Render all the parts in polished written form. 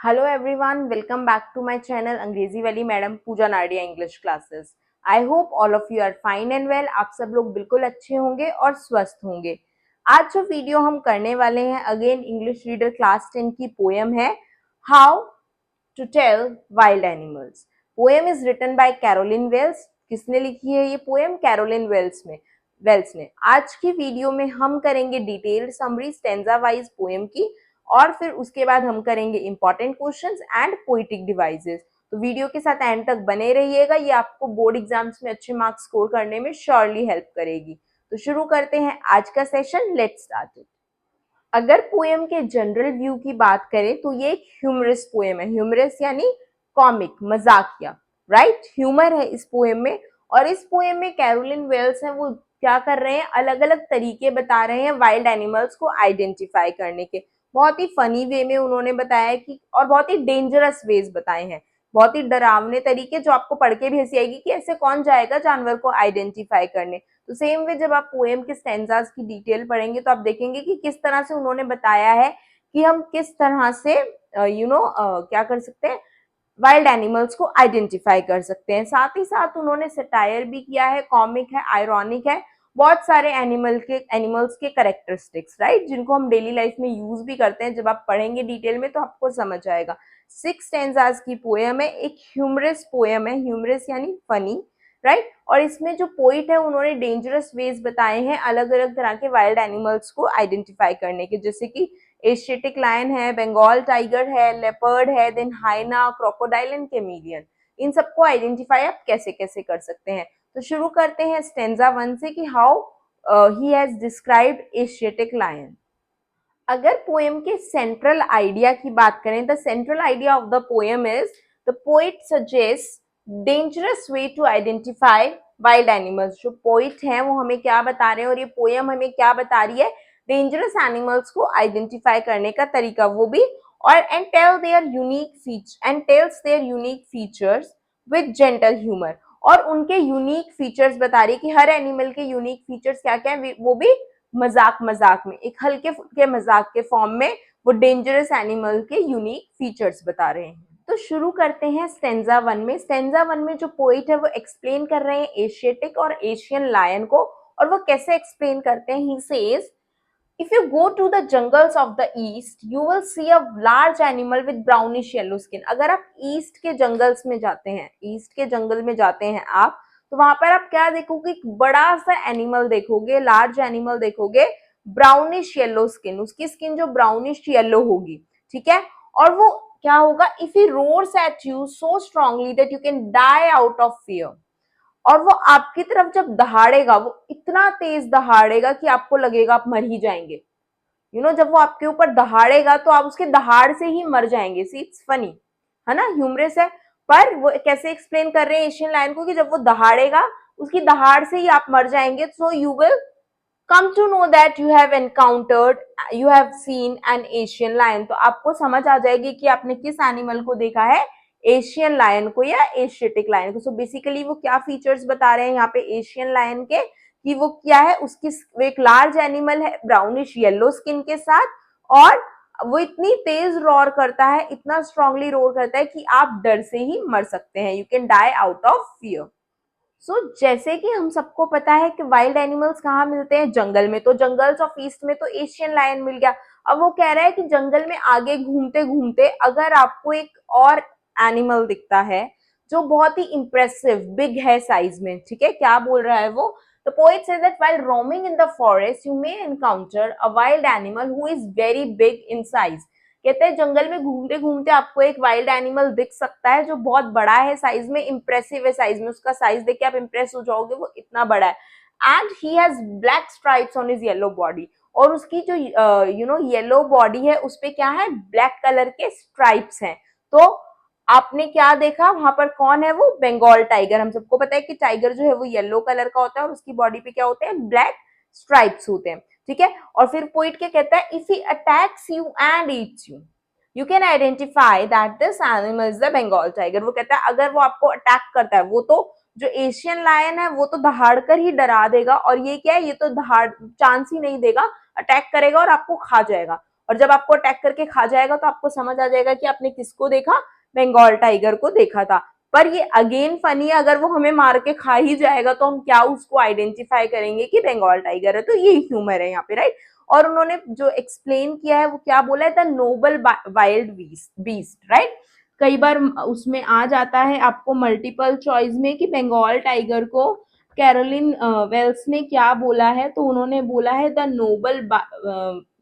Hello everyone, welcome back to my channel Angrezi वाली madam Pooja Nadia English classes. I hope all of you are fine and well. आप सब लोग बिल्कुल अच्छे होंगे और स्वस्थ होंगे। आज जो वीडियो हम करने वाले हैं अगेन इंग्लिश रीडर क्लास 10 की पोएम है how to tell wild animals. Poem is written by Carolyn Wells. किसने लिखी है ये पोएम? कैरोलिन वेल्स ने। आज की वीडियो में हम करेंगे detailed summary stanza wise poem की, और फिर उसके बाद हम करेंगे important questions and poetic devices. तो वीडियो के साथ एंड तक बने रहिएगा, ये आपको बोर्ड एग्जाम्स में अच्छे मार्क्स स्कोर करने में श्योरली हेल्प करेगी। तो शुरू करते हैं आज का सेशन। Let's start it. अगर पोएम के जनरल व्यू की बात करें तो ये एक ह्यूमरस पोएम है। ह्यूमरस यानी कॉमिक, मजाकिया, राइट? ह्यूमर है इस पोएम में। और इस पोएम में कैरोलिन वेल्स है, वो क्या कर रहे हैं, अलग अलग तरीके बता रहे हैं वाइल्ड एनिमल्स को आइडेंटिफाई करने के। बहुत ही फनी वे में उन्होंने बताया कि, और बहुत ही डेंजरस वेज बताए हैं, बहुत ही डरावने तरीके जो आपको पढ़ के भी हंसी आएगी कि ऐसे कौन जाएगा जानवर को आइडेंटिफाई करने। तो सेम वे जब आप पोएम के स्टेंजास की डिटेल पढ़ेंगे तो आप देखेंगे कि किस तरह से उन्होंने बताया है कि हम किस तरह से क्या कर सकते हैं, वाइल्ड एनिमल्स को आइडेंटिफाई कर सकते हैं। साथ ही साथ उन्होंने सटायर भी किया है, कॉमिक है, आयरॉनिक है, बहुत सारे एनिमल्स के कैरेक्टरिस्टिक्स, राइट, जिनको हम डेली लाइफ में यूज भी करते हैं। जब आप पढ़ेंगे डिटेल में तो आपको समझ आएगा। 6 स्टेंजास की पोएम है, एक ह्यूमरस पोएम है। ह्यूमरस यानी फनी, राइट? और इसमें जो पोइट है उन्होंने डेंजरस वेज बताए हैं अलग अलग तरह के वाइल्ड एनिमल्स को आइडेंटिफाई करने के, जैसे कि एशियाटिक लायन है, बंगाल टाइगर है, लेपर्ड है, देन हाइना, क्रोकोडाइल एंड कैमेलियन। इन सबको आइडेंटिफाई आप कैसे कैसे कर सकते हैं। तो शुरू करते हैं स्टेंजा 1 से कि how he has described Asiatic lion. अगर पोएम के सेंट्रल आइडिया की बात करें, the central idea of the poem is the poet suggest dangerous way to identify wild animals. जो पोइट हैं वो हमें क्या बता रहे हैं और ये पोएम हमें क्या बता रही है, डेंजरस एनिमल्स को आइडेंटिफाई करने का तरीका, वो भी और and tells their unique features with gentle humour. और उनके यूनिक फीचर्स बता रही है कि हर एनिमल के यूनिक फीचर्स क्या क्या है, वो भी मजाक मजाक में, एक हल्के फुल्के मजाक के फॉर्म में वो डेंजरस एनिमल के यूनिक फीचर्स बता रहे हैं। तो शुरू करते हैं स्टेंजा 1 में। स्टेंजा 1 में जो पोइट है वो एक्सप्लेन कर रहे हैं एशियाटिक और एशियन लायन को, और वो कैसे एक्सप्लेन करते हैं। He says, if you go to the jungles of the east you will see a large animal with brownish yellow skin। अगर आप ईस्ट के जंगल्स में जाते हैं, ईस्ट के जंगल में जाते हैं आप, तो वहां पर आप क्या देखोगे, एक बड़ा सा एनिमल देखोगे, लार्ज एनिमल देखोगे, ब्राउनिश येलो स्किन, उसकी स्किन जो ब्राउनिश येलो होगी, ठीक है। और वो क्या होगा, if he roars at you so strongly that you can die out of fear. और वो आपकी तरफ जब दहाड़ेगा, वो इतना तेज दहाड़ेगा कि आपको लगेगा आप मर ही जाएंगे। जब वो आपके ऊपर दहाड़ेगा तो आप उसके दहाड़ से ही मर जाएंगे। सी इट्स फनी, है ना, ह्यूमरस है। पर वो कैसे एक्सप्लेन कर रहे हैं एशियन लायन को कि जब वो दहाड़ेगा उसकी दहाड़ से ही आप मर जाएंगे। So you will come to know that you have seen an Asian lion। तो आपको समझ आ जाएगी कि आपने किस एनिमल को देखा है, एशियन लायन को या एशियाटिक लायन को। सो बेसिकली वो क्या फीचर्स बता रहे हैं यहाँ पे एशियन लायन के, कि वो क्या है, उसकी वो एक लार्ज एनिमल है ब्राउनिश येलो स्किन के साथ, और वो इतनी तेज रोर करता है, इतना स्ट्रांगली रोर करता है कि आप डर से ही मर सकते हैं। You can die out of fear. जैसे कि हम सबको पता है कि वाइल्ड एनिमल्स कहाँ मिलते हैं, जंगल में। तो जंगल्स ऑफ ईस्ट में तो एशियन लायन मिल गया। अब वो कह रहा है कि जंगल में आगे घूमते घूमते अगर आपको एक और एनिमल दिखता है जो बहुत ही इंप्रेसिव बिग है साइज में, ठीक है, क्या बोल रहा है वो, the poet says that while roaming in the forest you may encounter a wild animal who is very big in size. कहते हैं जंगल में घूमते घूमते आपको एक वाइल्ड एनिमल दिख सकता है जो बहुत बड़ा है साइज में, इंप्रेसिव है साइज में, उसका साइज देख के आप इंप्रेस हो जाओगे, वो इतना बड़ा है। And he has black stripes on his yellow body. और उसकी जो येलो बॉडी है उस पे क्या है, ब्लैक कलर के स्ट्राइप्स हैं। तो आपने क्या देखा वहां पर, कौन है वो, बंगाल टाइगर। हम सबको पता है कि टाइगर जो है वो येलो कलर का होता है और उसकी बॉडी पे क्या होते हैं, ब्लैक स्ट्राइप्स होते हैं, ठीक है। और फिर पोइट क्या कहता है, if he attacks you and eats you you can identify that this animal is the Bengal tiger. वो कहता है अगर वो आपको अटैक करता है, वो तो जो एशियन लायन है वो तो दहाड़ कर ही डरा देगा, और ये क्या है, ये तो दहाड़ चांस ही नहीं देगा, अटैक करेगा और आपको खा जाएगा। और जब आपको अटैक करके खा जाएगा तो आपको समझ आ जाएगा कि आपने किसको देखा, बंगाल टाइगर को देखा था। पर ये अगेन फनी है, अगर वो हमें मार के खा ही जाएगा तो हम क्या उसको आइडेंटिफाई करेंगे कि बंगाल टाइगर है, तो ये ह्यूमर है यहाँ पे, राइट। और उन्होंने जो एक्सप्लेन किया है वो क्या बोला है, the noble wild beast, right. कई बार उसमें आ जाता है आपको मल्टीपल चॉइस में कि बंगाल टाइगर को कैरोलिन वेल्स ने क्या बोला है, तो उन्होंने बोला है द नोबल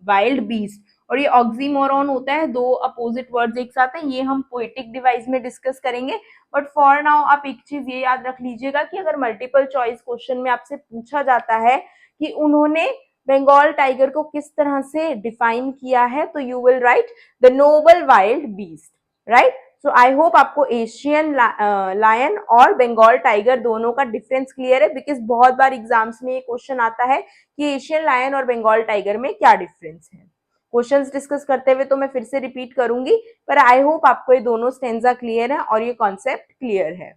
वाइल्ड बीस्ट। और ये ऑक्सीमोरॉन होता है, दो अपोजिट वर्ड्स एक साथ हैं, ये हम पोएटिक डिवाइस में डिस्कस करेंगे। बट फॉर नाउ आप एक चीज ये याद रख लीजिएगा कि अगर मल्टीपल चॉइस क्वेश्चन में आपसे पूछा जाता है कि उन्होंने बंगाल टाइगर को किस तरह से डिफाइन किया है, तो you will write the noble wild beast, right. So I hope आपको एशियन लायन और बंगाल टाइगर दोनों का डिफरेंस क्लियर है, बिकॉज बहुत बार एग्जाम्स में ये क्वेश्चन आता है कि एशियन लायन और बंगाल टाइगर में क्या डिफरेंस है। क्वेश्चंस डिस्कस करते हुए तो मैं फिर से रिपीट करूंगी, पर आई होप आपको ये दोनों स्टेंजा क्लियर है और ये कॉन्सेप्ट क्लियर है।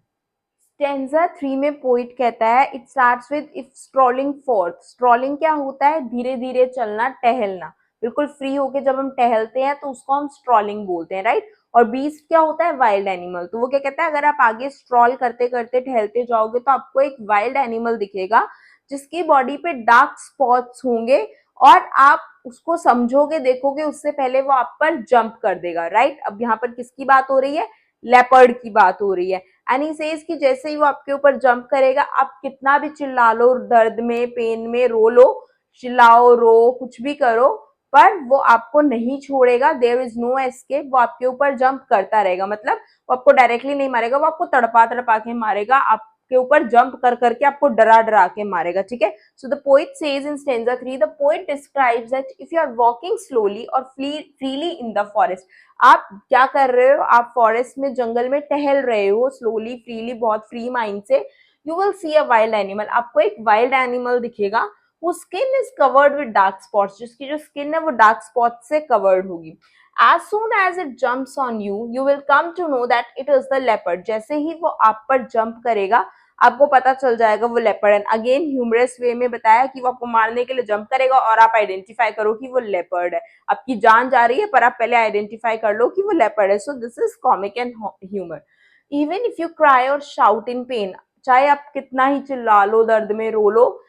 स्टेंजा 3 में पोइट कहता है it starts with if strolling fourth. Strolling क्या होता है, धीरे धीरे चलना, टहलना, बिल्कुल फ्री होके जब हम टहलते हैं तो उसको हम स्ट्रॉलिंग बोलते हैं, राइट। और बीस्ट क्या होता है, वाइल्ड एनिमल। तो वो क्या कहता है, अगर आप आगे स्ट्रॉल करते करते टहलते जाओगे तो आपको एक वाइल्ड एनिमल दिखेगा जिसकी बॉडी पे डार्क स्पॉट्स होंगे और आप उसको समझोगे, देखोगे, उससे पहले वो आप पर जंप कर देगा, राइट। अब यहाँ पर किसकी बात हो रही है, लेपर्ड की बात हो रही है। एंड ही सेज कि जैसे ही वो आपके ऊपर जंप करेगा, आप कितना भी चिल्ला लो, दर्द में, पेन में रो लो, चिल्लाओ, रो, कुछ भी करो, पर वो आपको नहीं छोड़ेगा। देयर इज नो एस्केप, वो आपके ऊपर जंप करता रहेगा। मतलब वो आपको डायरेक्टली नहीं मारेगा, वो आपको तड़पा तड़पा के मारेगा, आपके ऊपर जंप कर करके आपको डरा डरा के मारेगा, ठीक है। So the poet says in stanza 3, the poet describes that if you are walking slowly और फ्रीली इन द फॉरेस्ट, आप क्या कर रहे हो, आप फॉरेस्ट में, जंगल में टहल रहे हो स्लोली, फ्रीली, बहुत फ्री माइंड से, you will see a wild animal, आपको एक वाइल्ड एनिमल दिखेगा। वो skin is covered with dark spots, जिसकी जो स्किन है वो डार्क स्पॉट से कवर्ड होगी। As soon as it jumps on you, you will come to know that it is the leopard. जैसे ही वो आप पर जंप करेगा, आपको पता चल जाएगा वो लेपर्ड है। अगेन ह्यूमरस वे में बताया कि वो आपको मारने के लिए जंप करेगा और आप आइडेंटिफाई करो कि वो लेपर्ड है। आपकी जान जा रही है पर आप पहले आइडेंटिफाई कर लो कि वो लेपर्ड है। So this is comic and humour. Even if you cry और शाउट इन पेन, चाहे आप कितना ही चिल्ला लो, दर्द में रो लो,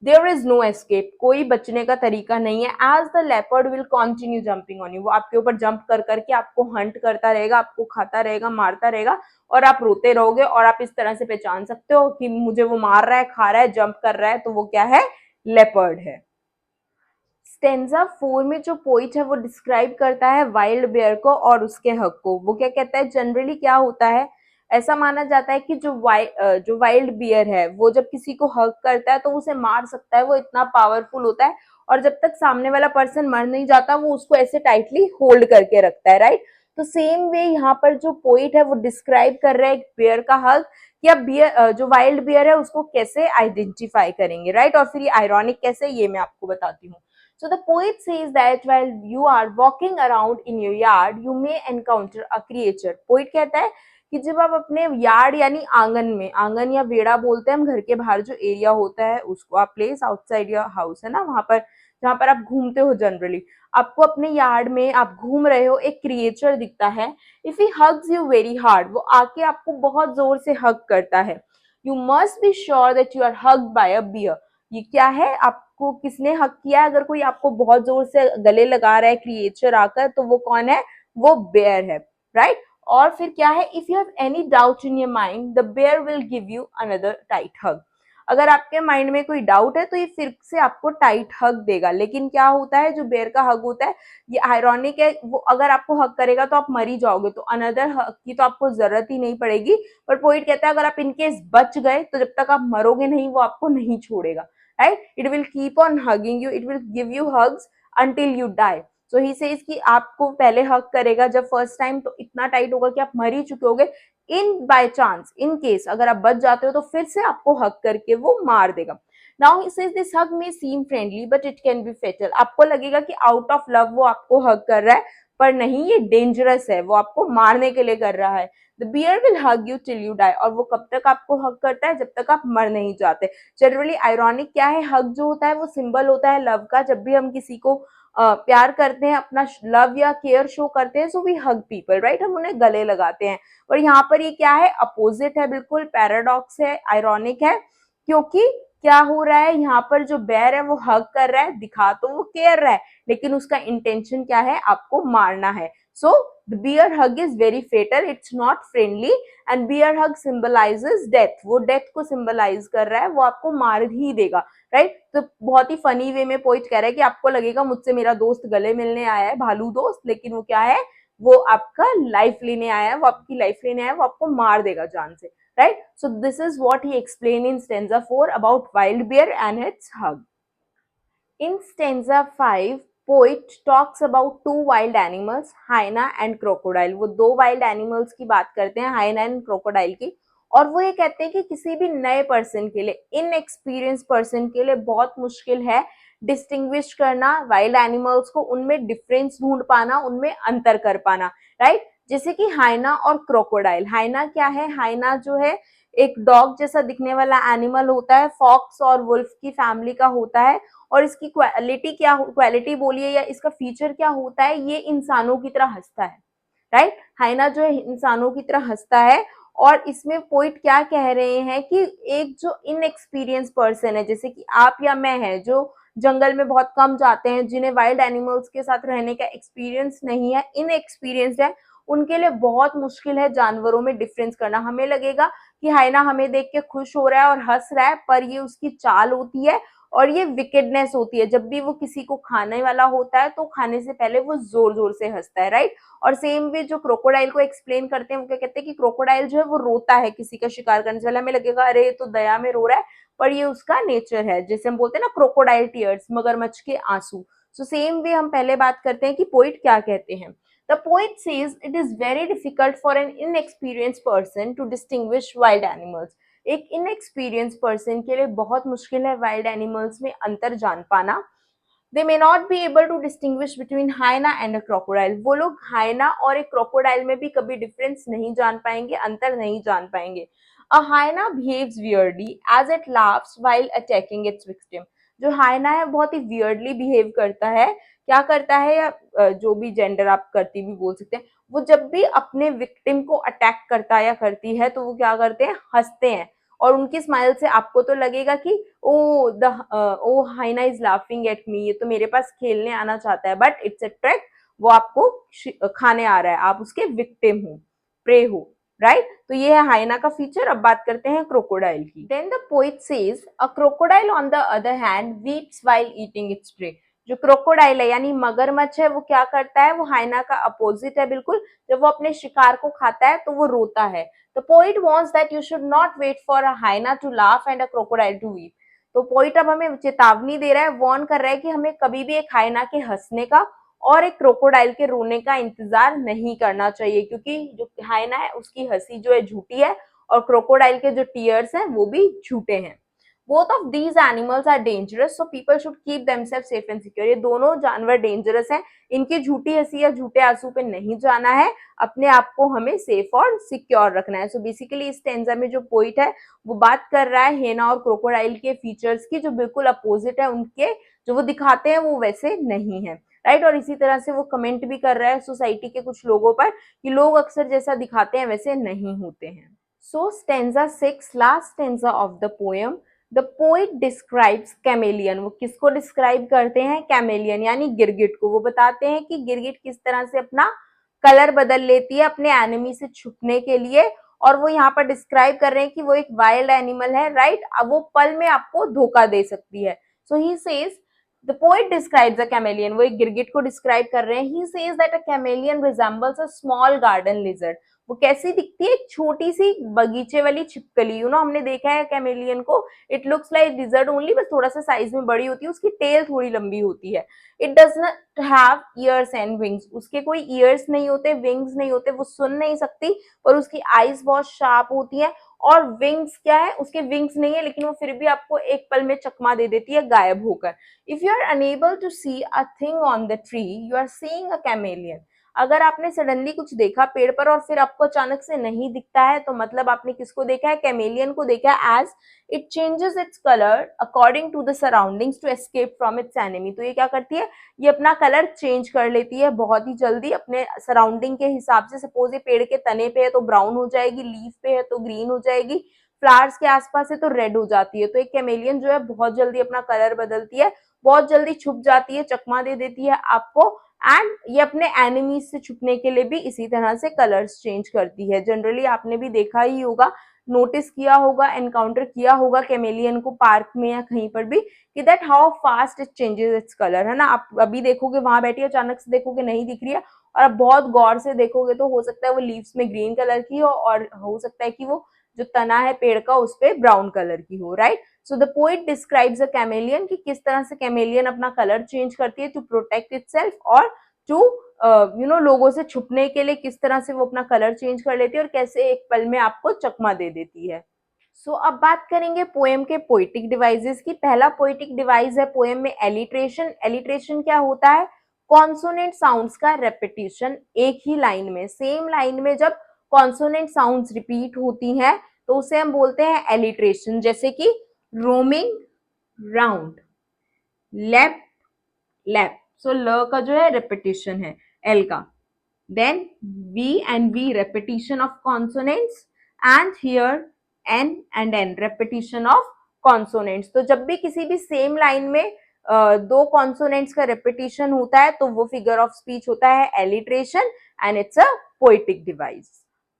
देयर इज नो एस्केप, कोई बचने का तरीका नहीं है। As the leopard will continue jumping on you, वो आपके ऊपर जंप कर करके आपको हंट करता रहेगा, आपको खाता रहेगा, मारता रहेगा, और आप रोते रहोगे। और आप इस तरह से पहचान सकते हो कि मुझे वो मार रहा है, खा रहा है, जंप कर रहा है, तो वो क्या है, लेपर्ड है। स्टेंजा 4 में जो पोइट है वो डिस्क्राइब करता है वाइल्ड बेयर को और उसके हक को। वो क्या कहता है, जनरली क्या होता है, ऐसा माना जाता है कि जो वाइल्ड बियर है वो जब किसी को हक करता है तो उसे मार सकता है, वो इतना पावरफुल होता है। और जब तक सामने वाला पर्सन मर नहीं जाता वो उसको ऐसे टाइटली होल्ड करके रखता है, राइट। तो सेम वे यहाँ पर जो पोइट है वो डिस्क्राइब कर रहा है एक बियर का हक, कि अब बियर, जो वाइल्ड बियर है उसको कैसे आइडेंटिफाई करेंगे, राइट। और फिर ये आयरॉनिक कैसे, ये मैं आपको बताती हूँ। So the poet says that while you are walking around in your yard, you may encounter a creature. Poet कहता है कि जब आप अपने यार्ड यानी आंगन में, आंगन या वेड़ा बोलते हैं हम, घर के बाहर जो एरिया होता है उसको, आप प्लेस आउटसाइड योर हाउस है ना, वहां पर जहां पर आप घूमते हो, जनरली आपको अपने यार्ड में आप घूम रहे हो, एक क्रिएचर दिखता है। If he hugs you very hard, वो आके आपको बहुत जोर से हग करता है। You must be sure that you are hugged by a bear. ये क्या है, आपको किसने हक किया है, अगर कोई आपको बहुत जोर से गले लगा रहा है क्रिएचर आकर, तो वो कौन है, वो बेयर है, राइट। और फिर क्या है, if you have any doubt in your mind, the bear will give you another tight hug. अगर आपके माइंड में कोई डाउट है तो ये फिर से आपको टाइट हग देगा। लेकिन क्या होता है, जो बेयर का हग होता है ये आयरॉनिक है, वो अगर आपको हग करेगा तो आप मर ही जाओगे, तो अनदर हग की तो आपको जरूरत ही नहीं पड़ेगी। पर पोइट कहता है अगर आप इनकेस बच गए तो जब तक आप मरोगे नहीं वो आपको नहीं छोड़ेगा, right? It will keep on hugging you, it will give you hugs until you die. So he says कि आपको पहले हग करेगा जब फर्स्ट टाइम, तो इतना टाइट होगा कि आप मर ही चुके होगे। In by chance, in case अगर आप बच जाते हो तो फिर से आपको हग करके वो मार देगा। Now he says this hug may seem friendly but it can be fatal. आपको लगेगा कि आउट ऑफ लव वो आपको हग कर रहा है, पर नहीं, ये डेंजरस है, वो आपको मारने के लिए कर रहा है। The bear will hug you till you die. और वो कब तक आपको हग करता है, जब तक आप मर नहीं जाते। जनरली आयरॉनिक क्या है, हग जो होता है वो सिंबल होता है लव का। जब भी हम किसी को प्यार करते हैं, अपना लव या केयर शो करते हैं, so we hug people, right, हम उन्हें गले लगाते हैं। और यहाँ पर ये क्या है, अपोजिट है, बिल्कुल पैराडॉक्स है, आयरॉनिक है, क्योंकि क्या हो रहा है, यहाँ पर जो बेयर है वो हग कर रहा है, दिखा तो वो केयर रहा है, लेकिन उसका इंटेंशन क्या है, आपको मारना है। So the bear hug is very fatal, it's not friendly, and bear hug symbolizes death, वो डेथ को सिंबलाइज कर रहा है, वो आपको मार ही देगा, राइट। तो बहुत ही फनी वे में पोइट कह रहा है कि आपको लगेगा मुझसे मेरा दोस्त गले मिलने आया है, भालू दोस्त, लेकिन वो क्या है, वो आपका लाइफ लेने आया है, वो आपकी लाइफ लेने आया है, वो आपको मार देगा जान से, right? So this is what he explained in stanza 4 about wild bear and its hug. In stanza 5, poet talks about two wild animals, hyena and crocodile. वो दो wild animals की बात करते हैं, hyena and crocodile की, और वो ये कहते हैं कि किसी भी नए पर्सन के लिए, इनएक्सपीरियंस पर्सन के लिए बहुत मुश्किल है डिस्टिंग्विश करना वाइल्ड एनिमल्स को, उनमें डिफरेंस ढूंढ पाना, उनमें अंतर कर पाना, राइट। जैसे कि हाइना और क्रोकोडाइल। हाइना क्या है, हाइना जो है एक डॉग जैसा दिखने वाला एनिमल होता है, फॉक्स और वुल्फ की फैमिली का होता है, और इसकी क्वालिटी बोलिए या इसका फीचर क्या होता है, ये इंसानों की तरह हंसता है, राइट। हाइना जो है इंसानों की तरह हंसता है, और इसमें पोइट क्या कह रहे हैं कि एक जो इनएक्सपीरियंस पर्सन है, जैसे कि आप या मैं है, जो जंगल में बहुत कम जाते हैं, जिन्हें वाइल्ड एनिमल्स के साथ रहने का एक्सपीरियंस नहीं है, इनएक्सपीरियंस्ड है, उनके लिए बहुत मुश्किल है जानवरों में डिफरेंस करना। हमें लगेगा कि हाइना हमें देख के खुश हो रहा है और हंस रहा है, पर ये उसकी चाल होती है और ये विकेडनेस होती है। जब भी वो किसी को खाने वाला होता है तो खाने से पहले वो जोर जोर से हंसता है, राइट। और सेम वे जो क्रोकोडाइल को एक्सप्लेन करते हैं, वो क्या कहते हैं कि क्रोकोडाइल जो है वो रोता है किसी का शिकार करने से पहले, हमें लगेगा अरे ये तो दया में रो रहा है, पर ये उसका नेचर है, जैसे हम बोलते हैं ना क्रोकोडाइल टीयर्स, मगरमच्छ के आंसू। सो सेम वे हम पहले बात करते हैं कि पोइट क्या कहते हैं। The poet says it is very difficult for an inexperienced person to distinguish wild animals. एक inexperienced person के लिए बहुत मुश्किल है wild animals में अंतर जान पाना। They may not be able to distinguish between hyena and a crocodile. वो लोग hyena और एक crocodile में भी कभी difference नहीं जान पाएंगे, अंतर नहीं जान पाएंगे। A hyena behaves weirdly as it laughs while attacking its victim. जो hyena है बहुत ही weirdly behave करता है, क्या करता है, या जो भी जेंडर आप करती भी बोल सकते हैं, वो जब भी अपने विक्टिम को अटैक करता है या करती है तो वो क्या करते हैं, हंसते हैं, और उनकी स्माइल से आपको तो लगेगा कि ओ हाइना इज लाफिंग एट मी, ये तो मेरे पास खेलने आना चाहता है, बट इट्स अ ट्रैप, वो आपको खाने आ रहा है, आप उसके विक्टिम हो, प्रे हो, राइट। तो ये है हाइना का फीचर। अब बात करते हैं क्रोकोडाइल की। Then the poet says a crocodile on the other hand weeps while eating its prey. जो क्रोकोडाइल है यानी मगरमच्छ है, वो क्या करता है, वो हाइना का अपोजिट है बिल्कुल। जब वो अपने शिकार को खाता है तो वो रोता है। The poet wants that you should not wait for a hyena to laugh and a crocodile to weep. तो पोइट अब हमें चेतावनी दे रहा है, वार्न कर रहा है कि हमें कभी भी एक हाइना के हंसने का और एक क्रोकोडाइल के रोने का इंतजार नहीं करना चाहिए, क्योंकि जो हाइना है उसकी हंसी जो है झूठी है, और क्रोकोडाइल के जो टीयर्स हैं वो भी झूठे हैं। Both of these animals are dangerous, so people should keep themselves safe and secure. ये दोनों जानवर डेंजरस हैं, इनकी झूठी हंसी या झूठे आंसू पे नहीं जाना है, अपने आप को हमें सेफ और सिक्योर रखना है। सो बेसिकली इस टेंजा में जो पोइट है वो बात कर रहा है हेना और क्रोकोडाइल के फीचर्स की, जो बिल्कुल अपोजिट है उनके, जो वो दिखाते हैं वो वैसे नहीं है, राइट। और इसी तरह से वो कमेंट भी कर रहा है सोसाइटी के कुछ लोगों पर कि लोग अक्सर जैसा दिखाते हैं वैसे नहीं होते हैं। So stanza 6, last stanza of the poem, the poet describes chameleon. वो किसको डिस्क्राइब करते हैं, कैमेलियन यानी गिरगिट को। वो बताते हैं कि गिरगिट किस तरह से अपना कलर बदल लेती है अपने एनिमी से छुपने के लिए, और वो यहाँ पर डिस्क्राइब कर रहे हैं कि वो एक वाइल्ड एनिमल है, राइट। अब वो पल में आपको धोखा दे सकती है। So he says the poet describes a chameleon, वो एक गिरगिट को डिस्क्राइब कर रहे हैं। He says that a chameleon resembles a small garden lizard. वो कैसी दिखती है, एक छोटी सी बगीचे वाली छिपकली, हमने देखा है कैमेलियन को, it looks like lizard only, बस थोड़ा सा साइज में बड़ी होती है, उसकी टेल थोड़ी लंबी होती है। It does not have years and wings, उसके कोई ईयर्स नहीं होते, विंग्स नहीं होते, वो सुन नहीं सकती, पर उसकी आईज बहुत शार्प होती है। और विंग्स क्या है, उसके विंग्स नहीं है, लेकिन वो फिर भी आपको एक पल में चकमा दे देती है गायब होकर। If you are unable to see a thing on the tree, you are seeing a chameleon. अगर आपने सडनली कुछ देखा पेड़ पर और फिर आपको अचानक से नहीं दिखता है तो मतलब आपने किसको देखा है, कैमेलियन को देखा है, as it changes its colour according to the surroundings to escape from its enemy. तो ये क्या करती है, ये अपना कलर चेंज कर लेती है बहुत ही जल्दी अपने सराउंडिंग के हिसाब से। सपोज ये पेड़ के तने पे है तो ब्राउन हो जाएगी, लीफ पे है तो ग्रीन हो जाएगी, फ्लावर्स के आसपास है तो रेड हो जाती है। तो एक कैमेलियन जो है बहुत जल्दी अपना कलर बदलती है, बहुत जल्दी छुप जाती है, चकमा दे देती है आपको, एंड ये अपने एनिमीज से छुपने के लिए भी इसी तरह से कलर्स चेंज करती है। जनरली आपने भी देखा ही होगा, नोटिस किया होगा, एनकाउंटर किया होगा कैमेलियन को पार्क में या कहीं पर भी, कि that how fast it changes its colour, है ना। आप अभी देखोगे वहां बैठी अचानक से देखोगे नहीं दिख रही है, और आप बहुत गौर से देखोगे तो हो सकता है वो लीव्स में ग्रीन कलर की हो, और हो सकता है कि वो जो तना है पेड़ का उस पे ब्राउन कलर की हो, right. So the poet describes a chameleon, कि किस तरह से कैमेलियन अपना कलर चेंज करती है टू प्रोटेक्ट इटसेल्फ, और टू लोगों से छुपने के लिए किस तरह से वो अपना कलर चेंज कर लेती है और कैसे एक पल में आपको चकमा दे देती है। अब बात करेंगे पोएम के पोइटिक डिवाइसेस की। पहला पोइटिक डिवाइस है पोएम में एलिट्रेशन। एलिट्रेशन क्या होता है, कॉन्सोनेंट साउंड्स का रेपिटेशन एक ही लाइन में, सेम लाइन में जब कॉन्सोनेंट साउंड्स रिपीट होती हैं तो उसे हम बोलते हैं एलिट्रेशन। जैसे कि रोमिंग राउंड, लेफ्ट लेफ्ट, सो ल का जो है रेपिटेशन है एल का, then V and V repetition of consonants, and here N and N repetition of consonants। तो जब भी किसी भी सेम लाइन में दो कॉन्सोनेंट्स का रेपिटेशन होता है तो वो फिगर ऑफ स्पीच होता है alliteration, and it's a poetic device.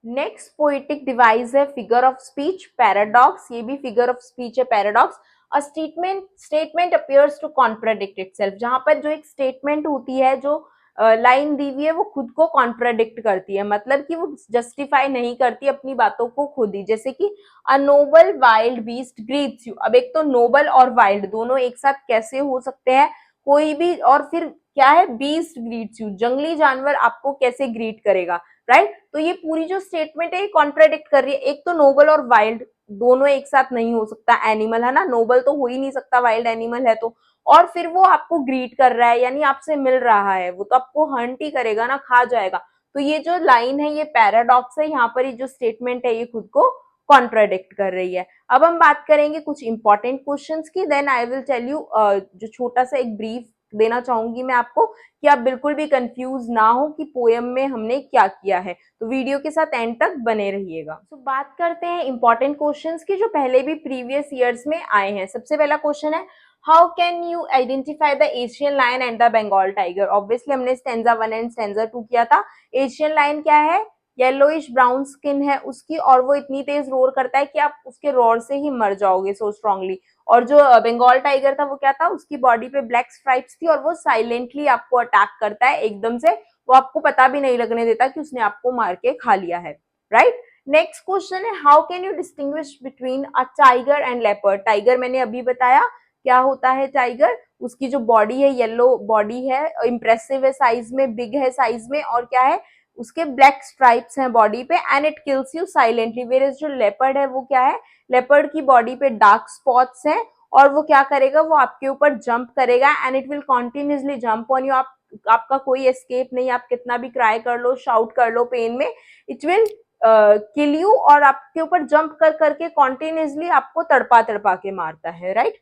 Next poetic device है फिगर ऑफ स्पीच पैराडॉक्स। ये भी फिगर ऑफ स्पीच है paradox. A statement appears to contradict itself, जहां पर जो एक स्टेटमेंट होती है, जो लाइन दी हुई है, वो खुद को कॉन्ट्राडिक्ट करती है, मतलब कि वो जस्टिफाई नहीं करती अपनी बातों को खुद ही। जैसे कि अ Nobel wild beast greets you. अब एक तो नोबल और वाइल्ड दोनों एक साथ कैसे हो सकते हैं, कोई भी, और फिर क्या है, बीस्ट ग्रीट्स यू, जंगली जानवर आपको कैसे ग्रीट करेगा, राइट। तो ये पूरी जो स्टेटमेंट है ये कॉन्ट्राडिक्ट कर रही है। एक तो नोबल और वाइल्ड दोनों एक साथ नहीं हो सकता, एनिमल है ना, नोबल तो हो ही नहीं सकता, वाइल्ड एनिमल है तो, और फिर वो आपको ग्रीट कर रहा है यानी आपसे मिल रहा है, वो तो आपको हंट ही करेगा ना, खा जाएगा। तो ये जो लाइन है ये पैराडॉक्स है, यहाँ पर ये जो स्टेटमेंट है ये खुद को कॉन्ट्राडिक्ट कर रही है। अब हम बात करेंगे कुछ इंपॉर्टेंट क्वेश्चंस की, then I will tell you, जो छोटा सा एक ब्रीफ देना चाहूंगी मैं आपको, कि आप बिल्कुल भी कंफ्यूज ना हो कि पोएम में हमने क्या किया है। तो वीडियो के साथ एंड तक बने रहिएगा। तो बात करते हैं इंपॉर्टेंट क्वेश्चंस की जो पहले भी प्रीवियस ईयर्स में आए हैं। सबसे पहला क्वेश्चन है, how can you identify the Asian lion and the Bengal tiger. Obviously हमने स्टेंजा 1 एंड स्टेंजा 2 किया था। एशियन लायन क्या है, येलोइश ब्राउन स्किन है उसकी, और वो इतनी तेज रोर करता है कि आप उसके रोर से ही मर जाओगे सो स्ट्रांगली। और जो बंगाल टाइगर था वो क्या था, उसकी बॉडी पे ब्लैक स्ट्राइप्स थी और वो साइलेंटली आपको अटैक करता है एकदम से, वो आपको पता भी नहीं लगने देता कि उसने आपको मार के खा लिया है, राइट। नेक्स्ट क्वेश्चन है, how can you distinguish between a tiger and leopard. Tiger मैंने अभी बताया क्या होता है टाइगर, उसकी जो बॉडी है येलो बॉडी है, इंप्रेसिव है साइज में, बिग है साइज में, और क्या है, उसके ब्लैक स्ट्राइप्स हैं बॉडी पे, and it kills you silently. Whereas जो लेपर्ड है वो क्या है, लेपर्ड की बॉडी पे डार्क स्पॉट्स हैं और वो क्या करेगा, वो आपके ऊपर जंप करेगा and it will continuously jump on you. आपका कोई एस्केप नहीं, आप कितना भी क्राई कर लो, शाउट कर लो पेन में, इट विल किल यू, और आपके ऊपर जंप कर करके कॉन्टिन्यूसली आपको तड़पा तड़पा के मारता है, right.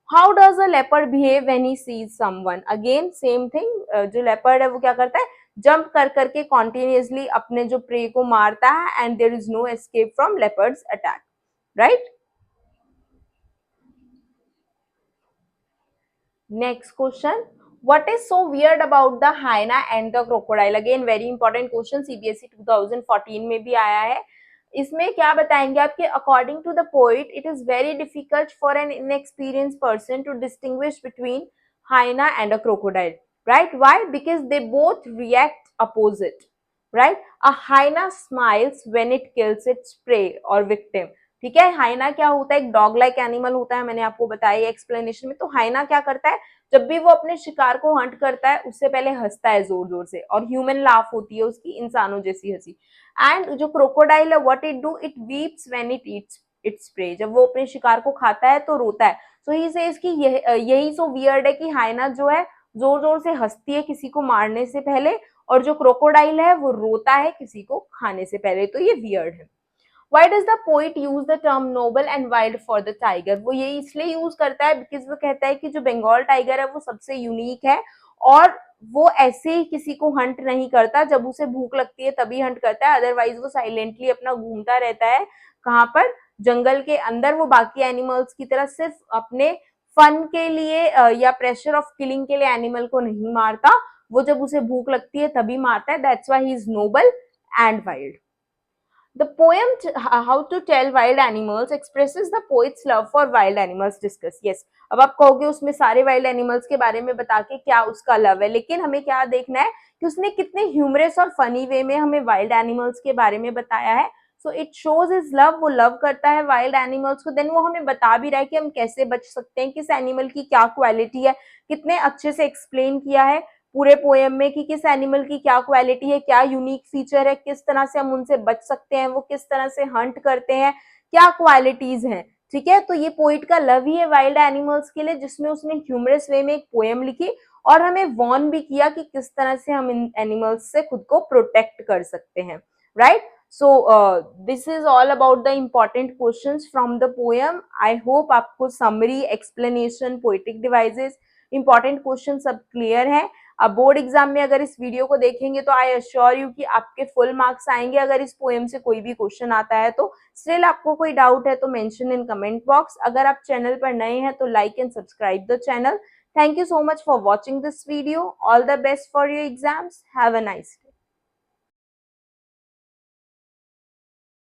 How does a leopard behave when he sees someone. Again same thing, जो लेपर्ड है वो क्या करता है, जंप कर करके कॉन्टिन्यूसली अपने जो प्रे को मारता है, and there is no escape from leopard's attack, right. Next question, what is so weird about the hyena and the crocodile। Again very important question, CBSE 2014 में भी आया है। इसमें क्या बताएंगे आपके, according to the poet it is very difficult for an inexperienced person to distinguish between hyena and a crocodile, right? Why? Because they both react opposite, right? A hyena smiles when it kills its prey or victim। ठीक है, हाइना क्या होता है, एक dog like animal होता है, मैंने आपको बताया एक्सप्लेनेशन में। तो हाइना क्या करता है, जब भी वो अपने शिकार को हंट करता है उससे पहले हंसता है जोर जोर से, और ह्यूमन लाफ होती है उसकी, इंसानों जैसी हंसी। एंड जो क्रोकोडाइल है, what it do, it weeps when it eats its prey. जब वो अपने शिकार को खाता है तो रोता है। सो ही सेज कि यही सो वियर्ड है कि हाइना जो है जोर जोर से हंसती है किसी को मारने से पहले, और जो क्रोकोडाइल है वो रोता है किसी को खाने से पहले, तो ये वियर्ड है। Why does the poet use the term noble and wild for the tiger? वो ये इसलिए यूज करता है बिकॉज वो कहता है कि जो बंगाल टाइगर है वो सबसे यूनिक है और वो ऐसे ही किसी को हंट नहीं करता, जब उसे भूख लगती है तभी हंट करता है, अदरवाइज वो साइलेंटली अपना घूमता रहता है। कहाँ पर? जंगल के अंदर। वो बाकी एनिमल्स की तरह सिर्फ अपने फन के लिए या प्रेशर ऑफ किलिंग के लिए एनिमल को नहीं मारता, वो जब उसे भूख लगती है तभी मारता है। That's why he is noble and wild. The poem How to Tell Wild Animals expresses the poet's love for wild animals. Discuss. Yes. अब आप कहोगे उसमें सारे वाइल्ड एनिमल्स के बारे में बता के क्या उसका लव है, लेकिन हमें क्या देखना है कि उसने कितने ह्यूमरस और फनी वे में हमें वाइल्ड एनिमल्स के बारे में बताया है। So it shows his love, वो लव करता है वाइल्ड एनिमल्स को, देन वो हमें बता भी रहा है कि हम कैसे बच सकते हैं, किस एनिमल की क्या क्वालिटी है, कितने अच्छे से एक्सप्लेन किया है पूरे पोएम में कि किस एनिमल की क्या क्वालिटी है, क्या यूनिक फीचर है, किस तरह से हम उनसे बच सकते हैं, वो किस तरह से हंट करते हैं, क्या क्वालिटीज हैं। ठीक है, तो ये पोइट का लव ही है वाइल्ड एनिमल्स के लिए, जिसमें उसने ह्यूमरस वे में एक पोएम लिखी और हमें वॉर्न भी किया कि किस तरह से हम इन एनिमल्स से खुद को प्रोटेक्ट कर सकते हैं। Right? So this is all about the important questions from the poem. I hope आपको summary, explanation, poetic devices, important questions सब clear है। अब बोर्ड एग्जाम में अगर इस वीडियो को देखेंगे तो आई अश्योर यू कि आपके फुल मार्क्स आएंगे। अगर इस पोएम से कोई भी क्वेश्चन आता है तो स्टिल आपको कोई डाउट है तो मेंशन इन कमेंट बॉक्स। अगर आप चैनल पर नए हैं तो like and subscribe the channel. Thank you so much for watching this video. All the best for your exams. Have a nice